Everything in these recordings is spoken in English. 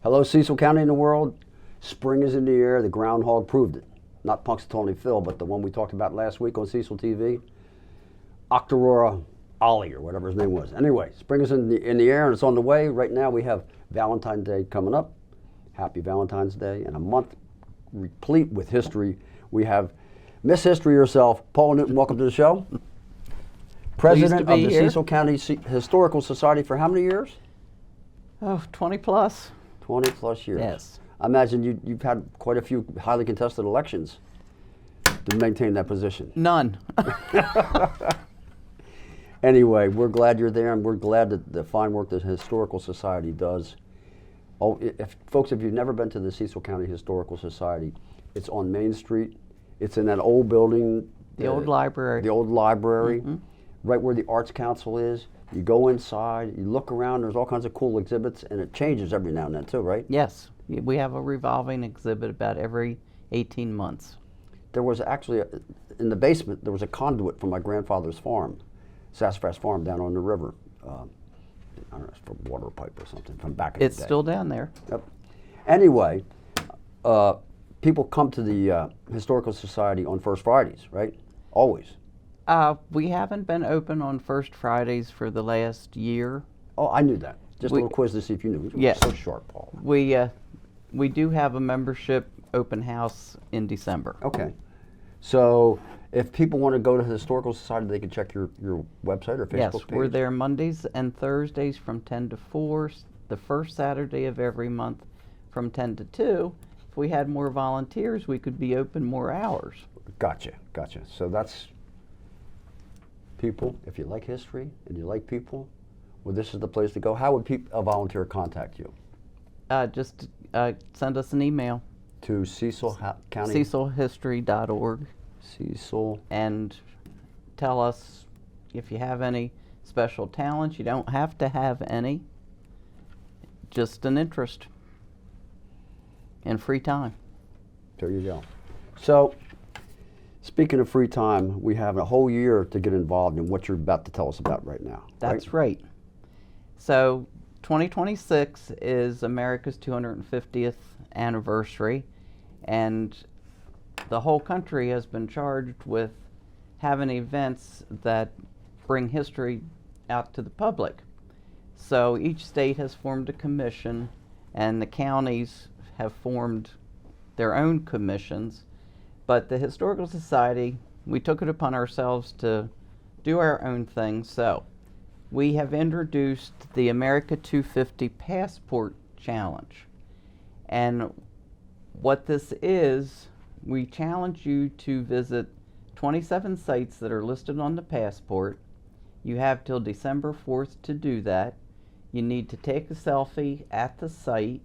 Hello, Cecil County and the world. Spring is in the air. The groundhog proved it. Not Punxsutawney Phil, but the one we talked about last week on Cecil TV. Octorora Ollie, or whatever his name was. Anyway, spring is in the air and it's on the way. Right now we have Valentine's Day coming up. Happy Valentine's Day. And a month replete with history. We have Miss History herself, Paula Newton. Welcome to the show. President of the Cecil County Historical Society for how many years? Oh, 20 plus. 20 plus years. Yes. I imagine you've had quite a few highly contested elections to maintain that position. None. Anyway, we're glad you're there, and we're glad that the fine work the Historical Society does. Oh, folks, if you've never been to the Cecil County Historical Society, it's on Main Street. It's in that old building. The old library. The old library, right where the Arts Council is. You go inside, you look around, there's all kinds of cool exhibits, and it changes every now and then too, right? Yes. We have a revolving exhibit about every 18 months. There was actually, in the basement, there was a conduit from my grandfather's farm, Sassafras Farm down on the river. I don't know, it's for water pipe or something from back in the day. It's still down there. Yep. Anyway, people come to the Historical Society on First Fridays, right? Always. We haven't been open on First Fridays for the last year. Oh, I knew that. Just a little quiz to see if you knew. Yes. So sharp, Paul. We do have a membership open house in December. Okay. So if people want to go to the Historical Society, they can check your website or Facebook page? Yes, we're there Mondays and Thursdays from 10 to 4, the first Saturday of every month from 10 to 2. If we had more volunteers, we could be open more hours. Gotcha. So that's people, if you like history and you like people, well, this is the place to go. How would a volunteer contact you? Just send us an email. To Cecil County? CecilHistory.org. Cecil. And tell us if you have any special talents. You don't have to have any. Just an interest and free time. There you go. So, speaking of free time, we have a whole year to get involved in what you're about to tell us about right now. That's right. So 2026 is America's 250th anniversary, and the whole country has been charged with having events that bring history out to the public. So each state has formed a commission, and the counties have formed their own commissions. But the Historical Society, we took it upon ourselves to do our own thing. So we have introduced the America 250 Passport Challenge. And what this is, we challenge you to visit 27 sites that are listed on the passport. You have till December 4th to do that. You need to take a selfie at the site,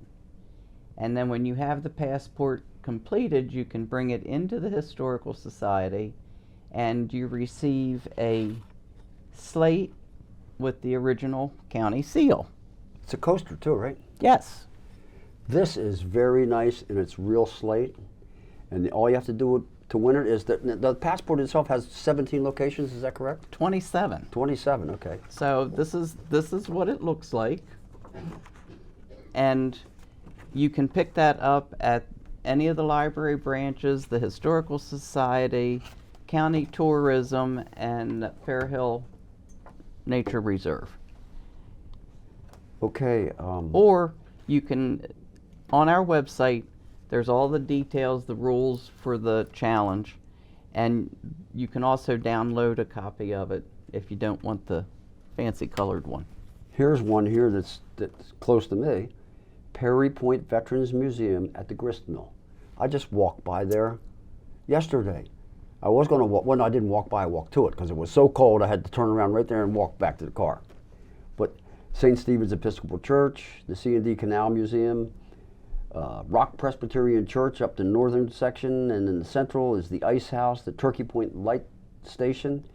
and then when you have the passport completed, you can bring it into the Historical Society, and you receive a slate with the original county seal. It's a coaster too, right? Yes. This is very nice, and it's real slate. And all you have to do to win it is that the passport itself has 17 locations. Is that correct? 27. 27. Okay. So this is what it looks like, and you can pick that up at any of the library branches, the Historical Society, County Tourism, and Fair Hill Nature Reserve. Okay. Or you can, on our website, there's all the details, the rules for the challenge, and you can also download a copy of it if you don't want the fancy colored one. Here's one here that's close to me. Perry Point Veterans Museum at the grist mill. I just walked by there yesterday. I was going to walk, well, no, I didn't walk by, I walked to it because it was so cold I had to turn around right there and walk back to the car. But St. Stephen's Episcopal Church, the C&D Canal Museum, Rock Presbyterian Church up the northern section, and in the central is the Ice House, the Turkey Point Light Station,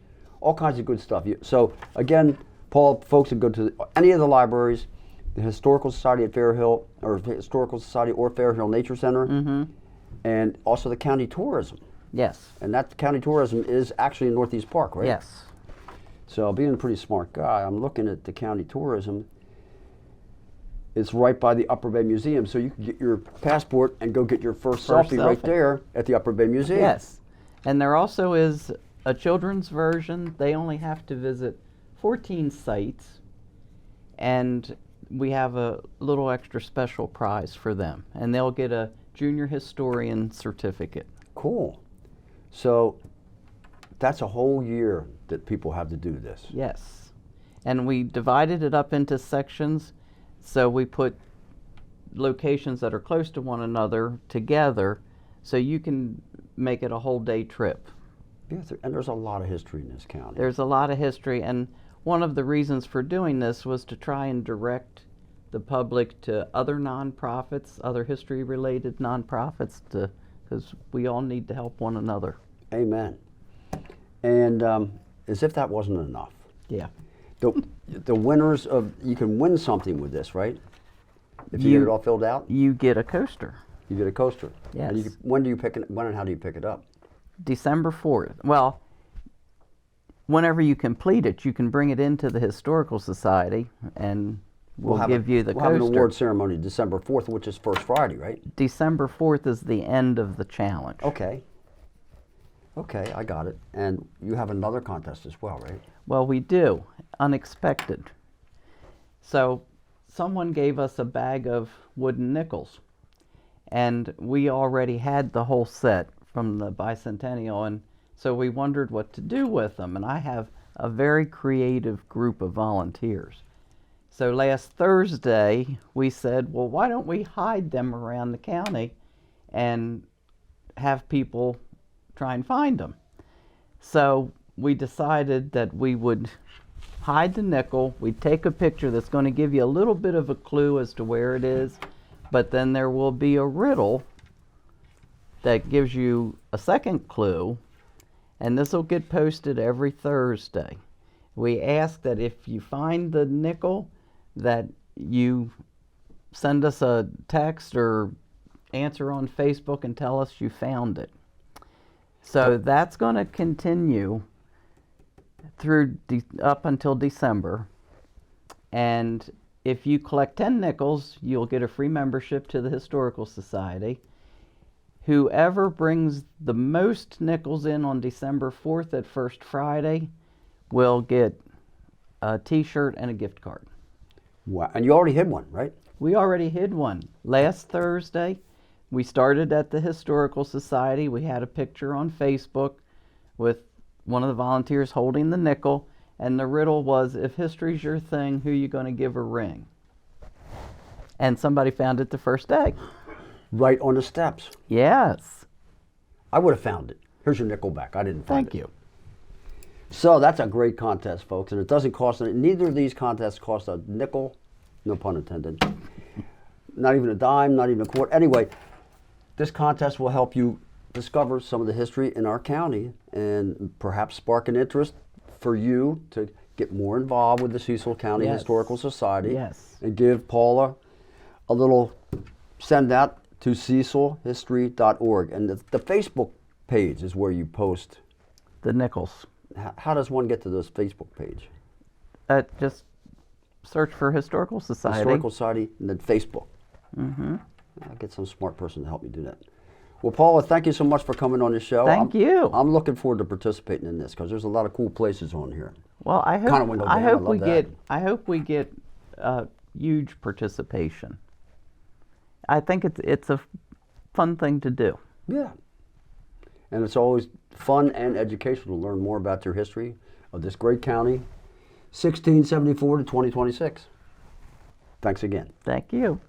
all kinds of good stuff. So again, Paul, folks that go to any of the libraries, the Historical Society at Fair Hill, or Historical Society or Fair Hill Nature Center, and also the county tourism. Yes. And that county tourism is actually in Northeast Park, right? Yes. So being a pretty smart guy, I'm looking at the county tourism. It's right by the Upper Bay Museum, so you can get your passport and go get your first First selfie right selfie. there at the Upper Bay Museum. Yes. And there also is a children's version. They only have to visit 14 sites, and we have a little extra special prize for them, and they'll get a junior historian certificate. Cool. So that's a whole year that people have to do this. Yes. And we divided it up into sections, so we put locations that are close to one another together, so you can make it a whole day trip. Yes, and there's a lot of history in this county. There's a lot of history, and one of the reasons for doing this was to try and direct the public to other nonprofits, other history-related nonprofits, because we all need to help one another. Amen. And as if that wasn't enough, Yeah. the winners of, you can win something with this, right? If you get it all filled out, You get a coaster. you get a coaster. Yes. And when do you pick it? When and how do you pick it up? December 4th. Well, whenever you complete it, you can bring it into the Historical Society, and we'll give you the we'll coaster. have an award ceremony December 4th, which is First Friday, right? December 4th is the end of the challenge. Okay. Okay, I got it. And you have another contest as well, right? Well, we do. Unexpected. So someone gave us a bag of wooden nickels, and we already had the whole set from the bicentennial, and so we wondered what to do with them. And I have a very creative group of volunteers. So last Thursday, we said, well, why don't we hide them around the county and have people try and find them? So we decided that we would hide the nickel. We'd take a picture that's going to give you a little bit of a clue as to where it is, but then there will be a riddle that gives you a second clue, and this will get posted every Thursday. We ask that if you find the nickel, that you send us a text or answer on Facebook and tell us you found it. So that's going to continue through up until December. And if you collect 10 nickels, you'll get a free membership to the Historical Society. Whoever brings the most nickels in on December 4th at First Friday will get a t-shirt and a gift card. Wow. And you already hid one, right? We already hid one. Last Thursday, we started at the Historical Society. We had a picture on Facebook with one of the volunteers holding the nickel, and the riddle was, if history's your thing, who you going to give a ring? And somebody found it the first day. Right on the steps. Yes. I would have found it. Here's your nickel back. I didn't find it. Thank you. So that's a great contest, folks, and it doesn't cost, neither of these contests cost a nickel, no pun intended, not even a dime, not even a quarter. Anyway, this contest will help you discover some of the history in our county and perhaps spark an interest for you to get more involved with the Cecil County Yes. Historical Society. Yes. And give Paula a little send out to cecilhistory.org. And the Facebook page is where you post. The nickels. How does one get to this Facebook page? Just search for Historical Society. Historical Society and then Facebook. Mm-hmm. I'll get some smart person to help me do that. Well, Paula, thank you so much for coming on the show. Thank you. I'm looking forward to participating in this because there's a lot of cool places on here. Well, I hope Kinda window down, I hope love we that. get we get huge participation. I think it's a fun thing to do. Yeah. And it's always fun and educational to learn more about your history of this great county, 1674 to 2026. Thanks again. Thank you.